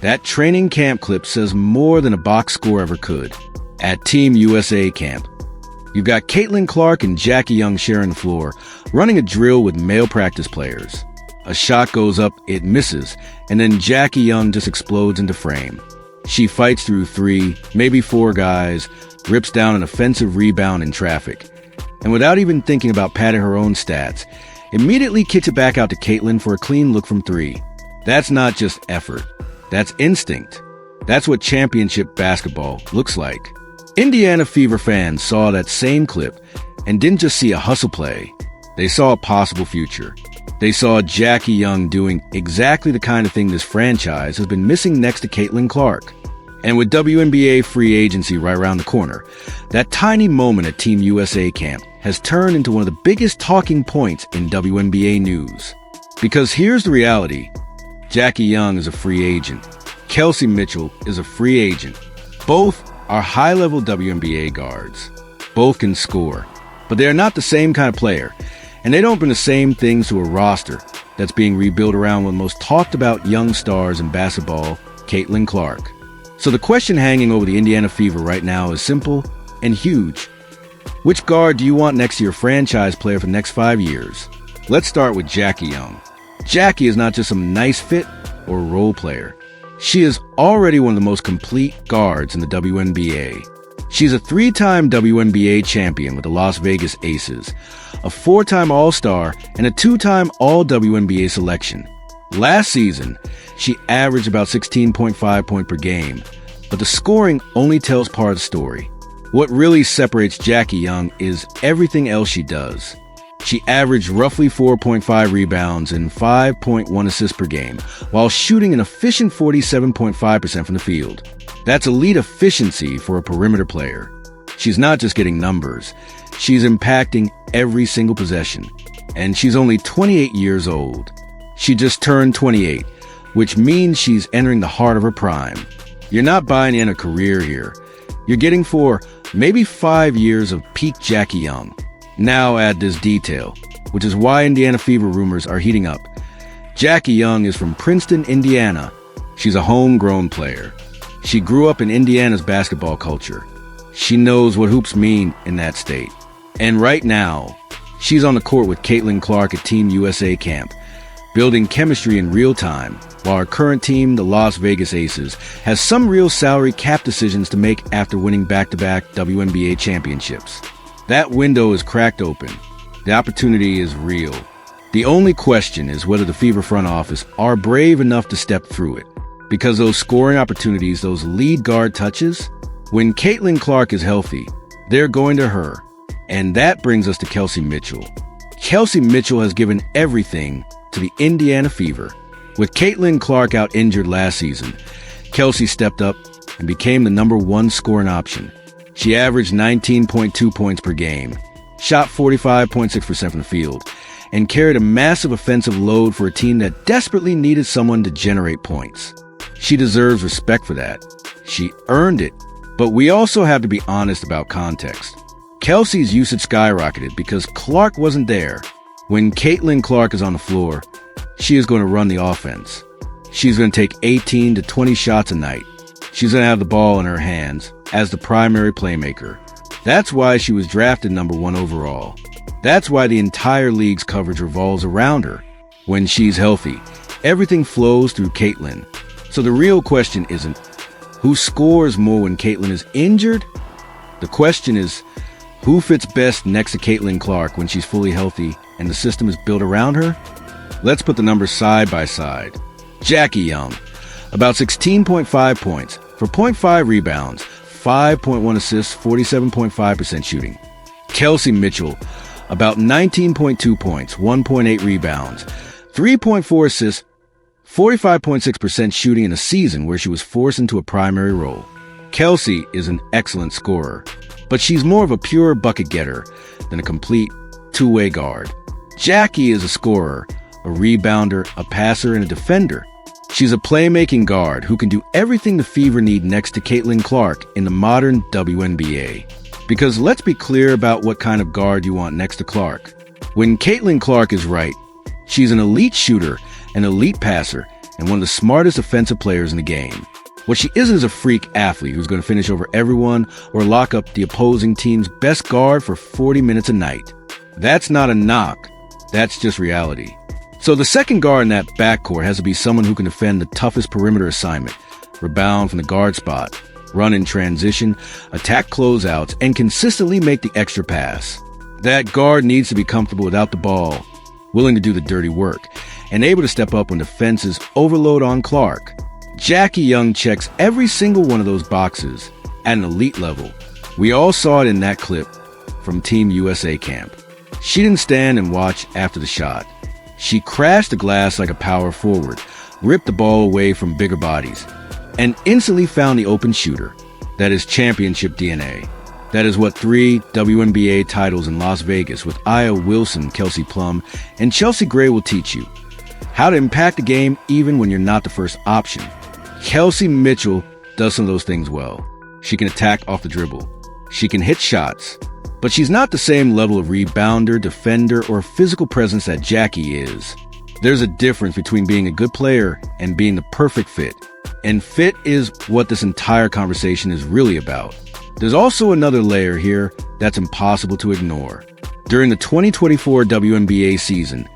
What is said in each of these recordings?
That training camp clip says more than a box score ever could. At Team USA camp, you've got Caitlin Clark and Jackie Young sharing the floor, running a drill with male practice players. A shot goes up, it misses, and then Jackie Young just explodes into frame. She fights through 3, maybe 4 guys, rips down an offensive rebound in traffic, and without even thinking about padding her own stats, immediately kicks it back out to Caitlin for a clean look from 3. That's not just effort. That's instinct. That's what championship basketball looks like. Indiana Fever fans saw that same clip and didn't just see a hustle play. They saw a possible future. They saw Jackie Young doing exactly the kind of thing this franchise has been missing next to Caitlin Clark. And with WNBA free agency right around the corner, that tiny moment at Team USA camp has turned into one of the biggest talking points in WNBA news. Because here's the reality. Jackie Young is a free agent. Kelsey Mitchell is a free agent. Both are high-level WNBA guards. Both can score, but they are not the same kind of player, and they don't bring the same things to a roster that's being rebuilt around one of the most talked-about young stars in basketball, Caitlin Clark. So the question hanging over the Indiana Fever right now is simple and huge. Which guard do you want next to your franchise player for the next 5 years? Let's start with Jackie Young. Jackie is not just some nice fit or role player. She is already one of the most complete guards in the WNBA. She's a 3-time WNBA champion with the Las Vegas Aces, a 4-time All-Star, and a 2-time All-WNBA selection. Last season, she averaged about 16.5 points per game, but the scoring only tells part of the story. What really separates Jackie Young is everything else she does. She averaged roughly 4.5 rebounds and 5.1 assists per game, while shooting an efficient 47.5% from the field. That's elite efficiency for a perimeter player. She's not just getting numbers, she's impacting every single possession. And she's only 28 years old. She just turned 28, which means she's entering the heart of her prime. You're not buying in a career here. You're getting for maybe 5 years of peak Jackie Young. Now add this detail, which is why Indiana Fever rumors are heating up. Jackie Young is from Princeton, Indiana. She's a homegrown player. She grew up in Indiana's basketball culture. She knows what hoops mean in that state. And right now, she's on the court with Caitlin Clark at Team USA camp, building chemistry in real time, while our current team, the Las Vegas Aces, has some real salary cap decisions to make after winning back-to-back WNBA championships. That window is cracked open. The opportunity is real. The only question is whether the Fever front office are brave enough to step through it. Because those scoring opportunities, those lead guard touches, when Caitlin Clark is healthy, they're going to her. And that brings us to Kelsey Mitchell. Kelsey Mitchell has given everything to the Indiana Fever. With Caitlin Clark out injured last season, Kelsey stepped up and became the #1 scoring option. She averaged 19.2 points per game, shot 45.6% from the field, and carried a massive offensive load for a team that desperately needed someone to generate points. She deserves respect for that. She earned it. But we also have to be honest about context. Kelsey's usage skyrocketed because Clark wasn't there. When Caitlin Clark is on the floor, she is going to run the offense. She's going to take 18 to 20 shots a night. She's going to have the ball in her hands as the primary playmaker. That's why she was drafted #1 overall. That's why the entire league's coverage revolves around her. When she's healthy, everything flows through Caitlin. So the real question isn't who scores more when Caitlin is injured. The question is who fits best next to Caitlin Clark when she's fully healthy and the system is built around her. Let's put the numbers side by side. Jackie Young, about 16.5 points for 0.5 rebounds, 5.1 assists, 47.5% shooting. Kelsey Mitchell, about 19.2 points, 1.8 rebounds, 3.4 assists, 45.6% shooting in a season where she was forced into a primary role. Kelsey is an excellent scorer, but she's more of a pure bucket getter than a complete two-way guard. Jackie is a scorer, a rebounder, a passer, and a defender. She's a playmaking guard who can do everything the Fever need next to Caitlin Clark in the modern WNBA. Because let's be clear about what kind of guard you want next to Clark. When Caitlin Clark is right, she's an elite shooter, an elite passer, and one of the smartest offensive players in the game. What she isn't is a freak athlete who's going to finish over everyone or lock up the opposing team's best guard for 40 minutes a night. That's not a knock. That's just reality. So the second guard in that backcourt has to be someone who can defend the toughest perimeter assignment, rebound from the guard spot, run in transition, attack closeouts, and consistently make the extra pass. That guard needs to be comfortable without the ball, willing to do the dirty work, and able to step up when defenses overload on Clark. Jackie Young checks every single one of those boxes at an elite level. We all saw it in that clip from Team USA camp. She didn't stand and watch after the shot. She crashed the glass like a power forward, ripped the ball away from bigger bodies, and instantly found the open shooter. That is championship DNA. That is what 3 WNBA titles in Las Vegas with Aya Wilson, Kelsey Plum, and Chelsea Gray will teach you. How to impact the game even when you're not the first option. Kelsey Mitchell does some of those things well. She can attack off the dribble. She can hit shots. But she's not the same level of rebounder, defender, or physical presence that Jackie is. There's a difference between being a good player and being the perfect fit. And fit is what this entire conversation is really about. There's also another layer here that's impossible to ignore. During the 2024 WNBA season,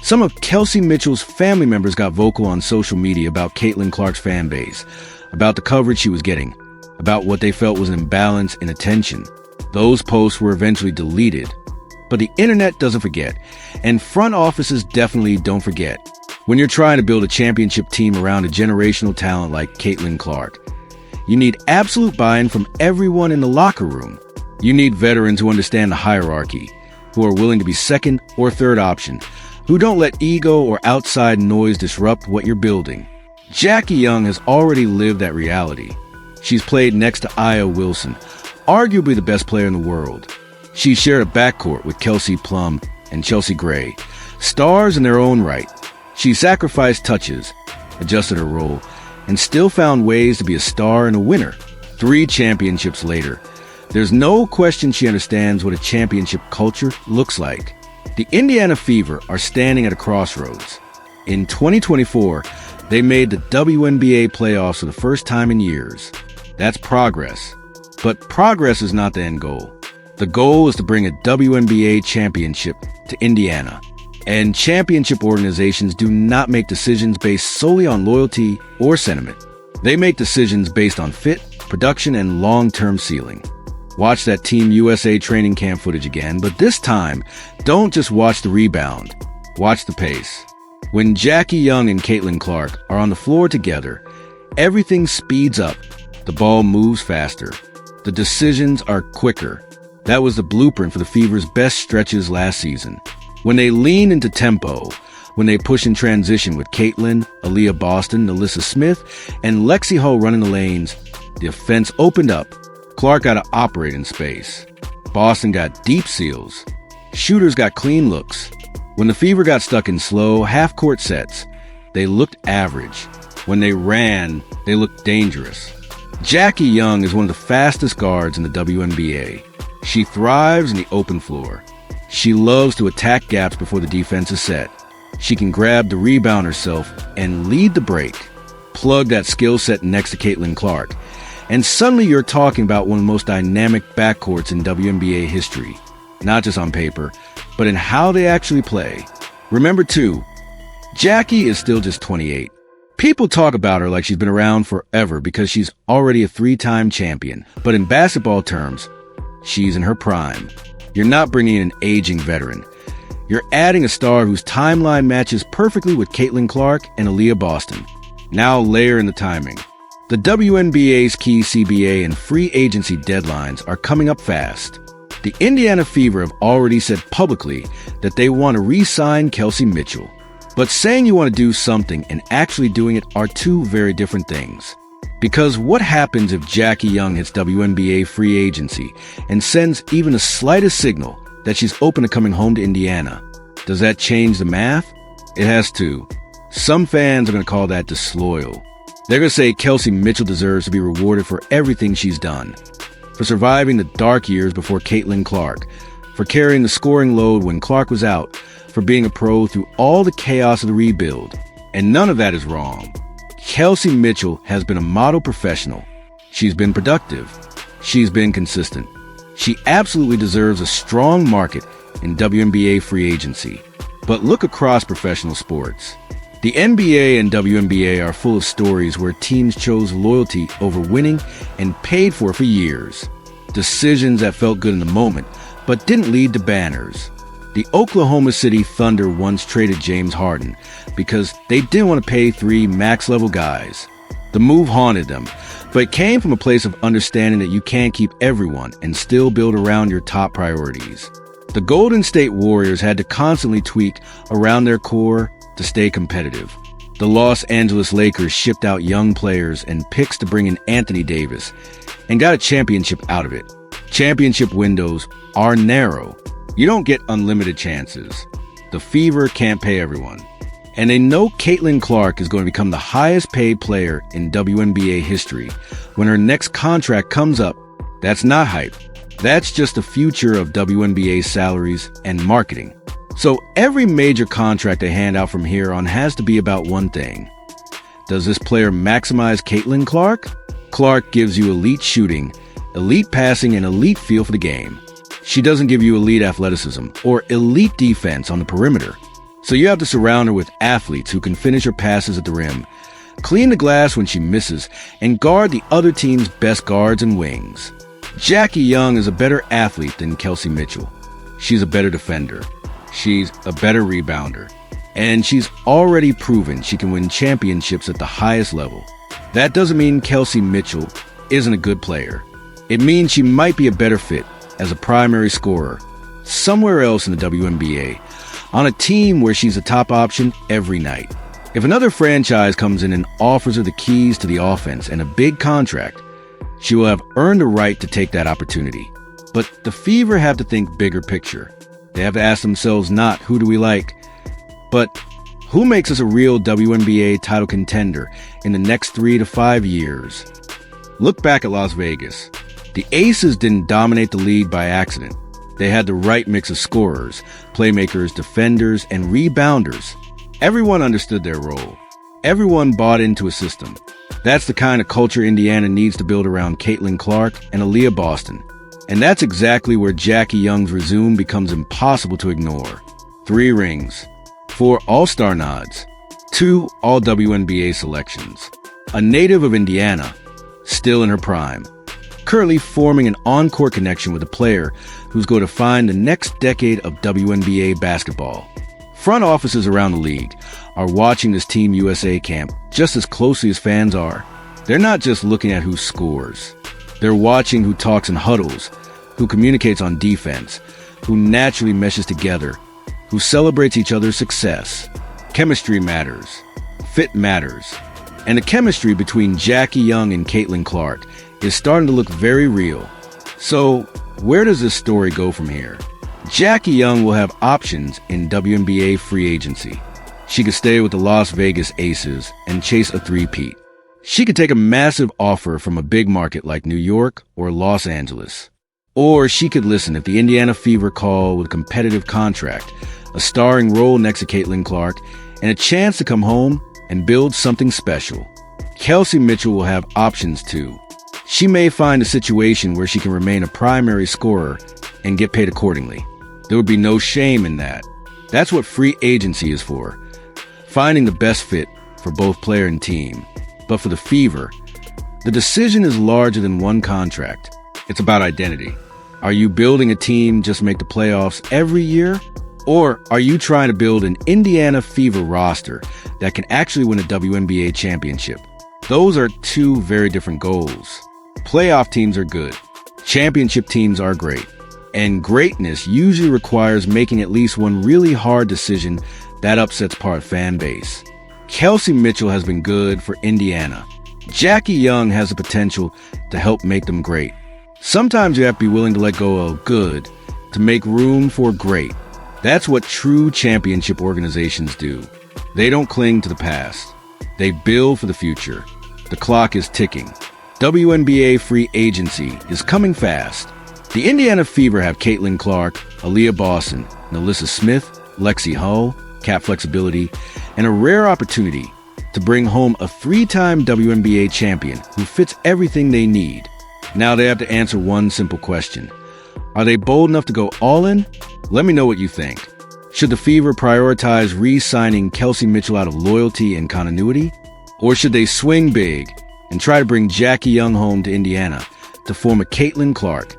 some of Kelsey Mitchell's family members got vocal on social media about Caitlin Clark's fan base, about the coverage she was getting, about what they felt was an imbalance in attention. Those posts were eventually deleted. But the internet doesn't forget, and front offices definitely don't forget. When you're trying to build a championship team around a generational talent like Caitlin Clark, you need absolute buy-in from everyone in the locker room. You need veterans who understand the hierarchy, who are willing to be second or third option, who don't let ego or outside noise disrupt what you're building. Jackie Young has already lived that reality. She's played next to Aya Wilson, arguably the best player in the world. She shared a backcourt with Kelsey Plum and Chelsea Gray, stars in their own right. She sacrificed touches, adjusted her role, and still found ways to be a star and a winner. 3 championships later, there's no question she understands what a championship culture looks like. The Indiana Fever are standing at a crossroads. In 2024, they made the WNBA playoffs for the first time in years. That's progress. But progress is not the end goal. The goal is to bring a WNBA championship to Indiana. And championship organizations do not make decisions based solely on loyalty or sentiment. They make decisions based on fit, production, and long-term ceiling. Watch that Team USA training camp footage again, but this time, don't just watch the rebound. Watch the pace. When Jackie Young and Caitlin Clark are on the floor together, everything speeds up. The ball moves faster. The decisions are quicker. That was the blueprint for the Fever's best stretches last season. When they lean into tempo, when they push in transition with Caitlin, Aaliyah Boston, Alyssa Smith, and Lexi Hull running the lanes, the offense opened up. Clark got to operate in space. Boston got deep seals. Shooters got clean looks. When the Fever got stuck in slow, half-court sets, they looked average. When they ran, they looked dangerous. Jackie Young is one of the fastest guards in the WNBA. She thrives in the open floor. She loves to attack gaps before the defense is set. She can grab the rebound herself and lead the break. Plug that skill set next to Caitlin Clark, and suddenly you're talking about one of the most dynamic backcourts in WNBA history. Not just on paper, but in how they actually play. Remember too, Jackie is still just 28. People talk about her like she's been around forever because she's already a 3-time champion. But in basketball terms, she's in her prime. You're not bringing in an aging veteran. You're adding a star whose timeline matches perfectly with Caitlin Clark and Aaliyah Boston. Now layer in the timing. The WNBA's key CBA and free agency deadlines are coming up fast. The Indiana Fever have already said publicly that they want to re-sign Kelsey Mitchell. But saying you want to do something and actually doing it are two very different things. Because what happens if Jackie Young hits WNBA free agency and sends even the slightest signal that she's open to coming home to Indiana? Does that change the math? It has to. Some fans are going to call that disloyal. They're going to say Kelsey Mitchell deserves to be rewarded for everything she's done. For surviving the dark years before Caitlin Clark, for carrying the scoring load when Clark was out, for being a pro through all the chaos of the rebuild, And none of that is wrong. Kelsey Mitchell has been a model professional. She's been productive. She's been consistent. She absolutely deserves a strong market in WNBA free agency. But look across professional sports. The NBA and WNBA are full of stories where teams chose loyalty over winning and paid for it for years. Decisions that felt good in the moment, but didn't lead to banners. The Oklahoma City Thunder once traded James Harden because they didn't want to pay 3 max-level guys. The move haunted them, but it came from a place of understanding that you can't keep everyone and still build around your top priorities. The Golden State Warriors had to constantly tweak around their core to stay competitive. The Los Angeles Lakers shipped out young players and picks to bring in Anthony Davis and got a championship out of it. Championship windows are narrow. You don't get unlimited chances. The Fever can't pay everyone. And they know Caitlin Clark is going to become the highest paid player in WNBA history when her next contract comes up. That's not hype. That's just the future of WNBA salaries and marketing. So every major contract they hand out from here on has to be about one thing. Does this player maximize Caitlin Clark? Clark gives you elite shooting, elite passing, and elite feel for the game. She doesn't give you elite athleticism or elite defense on the perimeter. So you have to surround her with athletes who can finish her passes at the rim, clean the glass when she misses, and guard the other team's best guards and wings. Jackie Young is a better athlete than Kelsey Mitchell. She's a better defender. She's a better rebounder. And she's already proven she can win championships at the highest level. That doesn't mean Kelsey Mitchell isn't a good player. It means she might be a better fit as a primary scorer somewhere else in the WNBA, on a team where she's a top option every night. If another franchise comes in and offers her the keys to the offense and a big contract, she will have earned the right to take that opportunity. But the Fever have to think bigger picture. They have to ask themselves not who do we like, but who makes us a real WNBA title contender in the next 3 to 5 years? Look back at Las Vegas. The Aces didn't dominate the league by accident. They had the right mix of scorers, playmakers, defenders, and rebounders. Everyone understood their role. Everyone bought into a system. That's the kind of culture Indiana needs to build around Caitlin Clark and Aaliyah Boston. And that's exactly where Jackie Young's resume becomes impossible to ignore. 3 rings, 4 All-Star nods, 2 All-WNBA selections. A native of Indiana, still in her prime, currently forming an on-court connection with a player who's going to find the next decade of WNBA basketball. Front offices around the league are watching this Team USA camp just as closely as fans are. They're not just looking at who scores. They're watching who talks in huddles, who communicates on defense, who naturally meshes together, who celebrates each other's success. Chemistry matters. Fit matters. And the chemistry between Jackie Young and Caitlin Clark is starting to look very real. So, where does this story go from here? Jackie Young will have options in WNBA free agency. She could stay with the Las Vegas Aces and chase a three-peat. She could take a massive offer from a big market like New York or Los Angeles. Or she could listen if the Indiana Fever call with a competitive contract, a starring role next to Caitlin Clark, and a chance to come home and build something special. Kelsey Mitchell will have options too. She may find a situation where she can remain a primary scorer and get paid accordingly. There would be no shame in that. That's what free agency is for. Finding the best fit for both player and team. But for the Fever, the decision is larger than one contract. It's about identity. Are you building a team just to make the playoffs every year? Or are you trying to build an Indiana Fever roster that can actually win a WNBA championship? Those are 2 very different goals. Playoff teams are good. Championship teams are great. And greatness usually requires making at least one really hard decision that upsets part fan base. Kelsey Mitchell has been good for Indiana. Jackie Young has the potential to help make them great. Sometimes you have to be willing to let go of good to make room for great. That's what true championship organizations do. They don't cling to the past. They build for the future. The clock is ticking. WNBA free agency is coming fast. The Indiana Fever have Caitlin Clark, Aaliyah Boston, Nalissa Smith, Lexi Hull, cap flexibility, and a rare opportunity to bring home a three-time WNBA champion who fits everything they need. Now they have to answer one simple question. Are they bold enough to go all in? Let me know what you think. Should the Fever prioritize re-signing Kelsey Mitchell out of loyalty and continuity? Or should they swing big and try to bring Jackie Young home to Indiana to form a Caitlin Clark,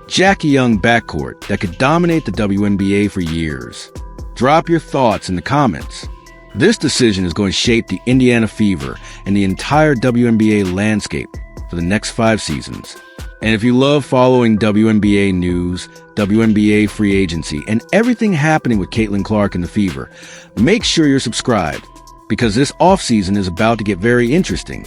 Jackie Young backcourt that could dominate the WNBA for years? Drop your thoughts in the comments. This decision is going to shape the Indiana Fever and the entire WNBA landscape for the next 5 seasons. And if you love following WNBA news, WNBA free agency, and everything happening with Caitlin Clark and the Fever, make sure you're subscribed, because this offseason is about to get very interesting.